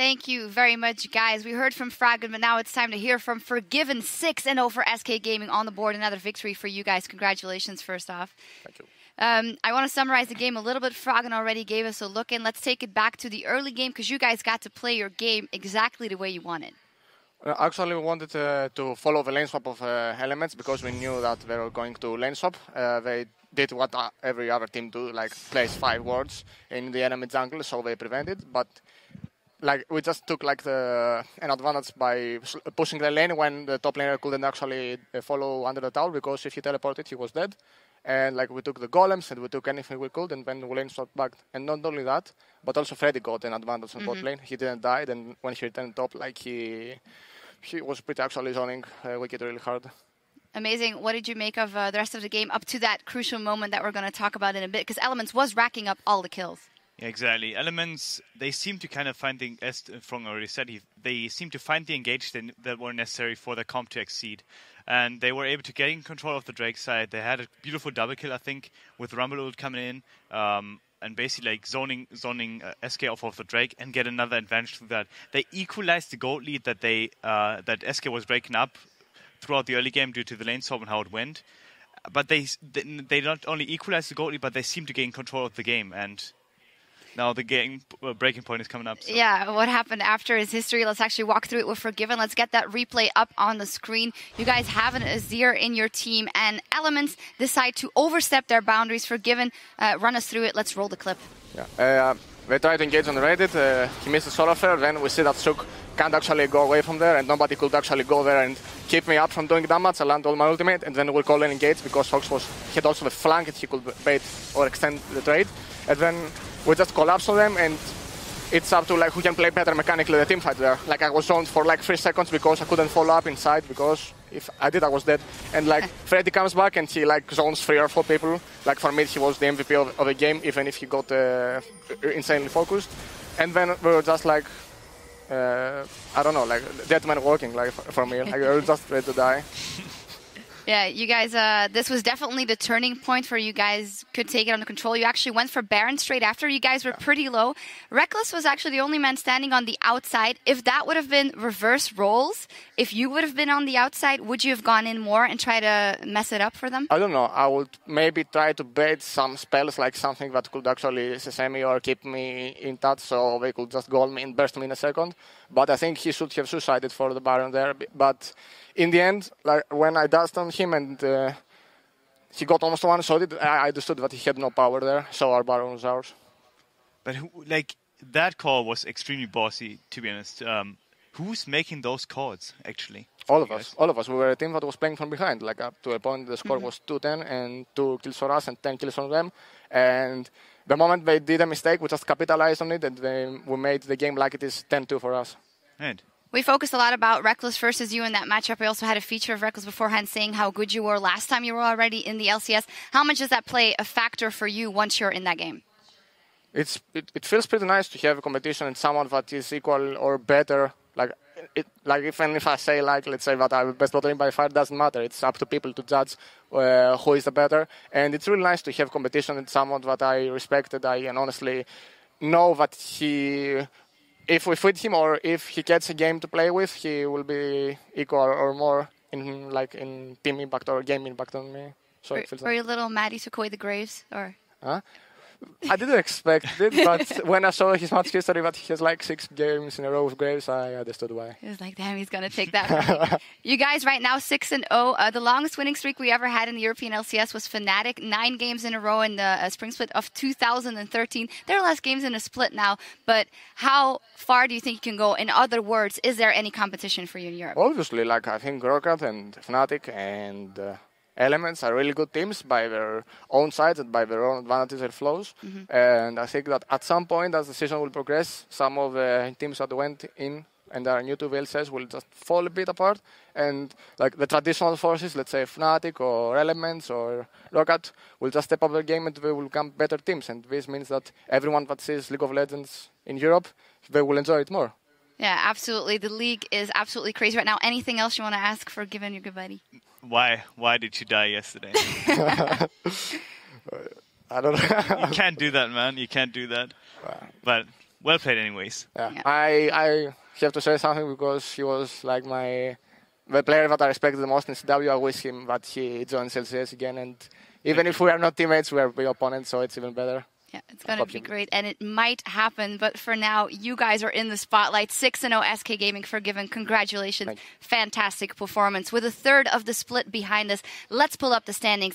Thank you very much, guys. We heard from Forg1ven, but now it's time to hear from Forg1ven. 6-0 for SK Gaming on the board. Another victory for you guys. Congratulations, first off. Thank you. I want to summarize the game a little bit. Forg1ven already gave us a look in. Let's take it back to the early game because you guys got to play your game exactly the way you wanted. Actually, we wanted to follow the lane swap of elements because we knew that they were going to lane swap. They did what every other team do, like place 5 wards in the enemy jungle, so they prevented. But like we just took like an advantage by pushing the lane when the top laner couldn't actually follow under the tower because if he teleported, he was dead. And like we took the golems and we took anything we could, and then we lane swapped back. And not only that, but also Freddy got an advantage on bot lane. He didn't die, and when he returned top, like he was pretty actually zoning Wicked really hard. Amazing. What did you make of the rest of the game up to that crucial moment that we're going to talk about in a bit? Because Elements was racking up all the kills. Yeah, exactly. Elements, they seem to kind of find the, as Phong already said, they seem to find the engage that were necessary for the comp to exceed. And they were able to get in control of the Drake side. They had a beautiful double kill, I think, with Rumble ult coming in. And basically like zoning SK off of the Drake and get another advantage through that. They equalized the gold lead that that SK was breaking up throughout the early game due to the lane swap and how it went. But they not only equalized the gold lead, but they seem to gain control of the game. And now the game breaking point is coming up. So. Yeah, what happened after is history. Let's actually walk through it with Forg1ven. Let's get that replay up on the screen. You guys have an Azir in your team, and Elements decide to overstep their boundaries. Forg1ven, run us through it. Let's roll the clip. Yeah, they tried to engage on Reddit. He missed the solar flare. Then we see that Sook can't actually go away from there, and nobody could actually go there and keep me up from doing damage. I land all my ultimate, and then we call an engage because Fox hit also the flank, and he could bait or extend the trade. And then we just collapse on them, and it's up to like who can play better mechanically the team fight there. Like I was zoned for like 3 seconds because I couldn't follow up inside because if I did I was dead. And like Freddy comes back and he like zones 3 or 4 people. Like for me he was the MVP of the game even if he got insanely focused. And then we were just like I don't know, like dead man walking like for me. Like we were just ready to die. Yeah, you guys, this was definitely the turning point where you guys could take it under control. You actually went for Baron straight after. You guys were pretty low. Rekkles was actually the only man standing on the outside. If that would have been reverse roles, if you would have been on the outside, would you have gone in more and try to mess it up for them? I don't know. I would maybe try to bait some spells, like something that could actually CC me or keep me in touch so they could just goal me and burst me in a second. But I think he should have suicided for the Baron there. But in the end, like when I dashed on him and he got almost one-shotted, I understood that he had no power there, so our Baron was ours. But like that call was extremely bossy, to be honest. Who's making those calls, actually? All of us. All of us. We were a team that was playing from behind. Like up to a point, the score was 2-10 and 2 kills for us and 10 kills from them. And the moment they did a mistake, we just capitalized on it and we made the game like it is 10-2 for us. Right. We focused a lot about Rekkles versus you in that matchup. We also had a feature of Rekkles beforehand saying how good you were last time you were already in the LCS. How much does that play a factor for you once you're in that game? It feels pretty nice to have a competition and someone that is equal or better. Like even if I say like let's say that I'm the best bot lane by far, it doesn't matter. It's up to people to judge who is the better. And it's really nice to have competition with someone that I respected. I can honestly know that if we fit him or if he gets a game to play with, he will be equal or more in team impact or game impact on me. So it feels were you a little mad he took away the Graves? Or? Huh? I didn't expect it, but when I saw his match history that he has like 6 games in a row with Graves, I understood why. It was like, damn, he's going to take that from me. You guys right now 6-0. The longest winning streak we ever had in the European LCS was Fnatic. 9 games in a row in the spring split of 2013. There are less games in a split now, but how far do you think you can go? In other words, is there any competition for you in Europe? Obviously, like I think Retard and Fnatic and Elements are really good teams by their own sides and by their own advantages and flaws. And I think that at some point, as the season will progress, some of the teams that went in and are new to the LCS will just fall a bit apart. And like the traditional forces, let's say Fnatic or Elements or Rocket, will just step up their game and they will become better teams. And this means that everyone that sees League of Legends in Europe, they will enjoy it more. Yeah, absolutely. The league is absolutely crazy right now. Anything else you want to ask for Forg1ven, your good buddy? Why did you die yesterday? I don't know. You can't do that, man. You can't do that. But Well played, anyways. Yeah. I have to say something because he was like the player that I respected the most in CW. I wish him that he joins LCS again. And even if we are not teammates, we are big opponents, so it's even better. Yeah, it's going to be great, and it might happen. But for now, you guys are in the spotlight. 6-0 SK Gaming Forg1ven. Congratulations. Fantastic performance. With a third of the split behind us, let's pull up the standings.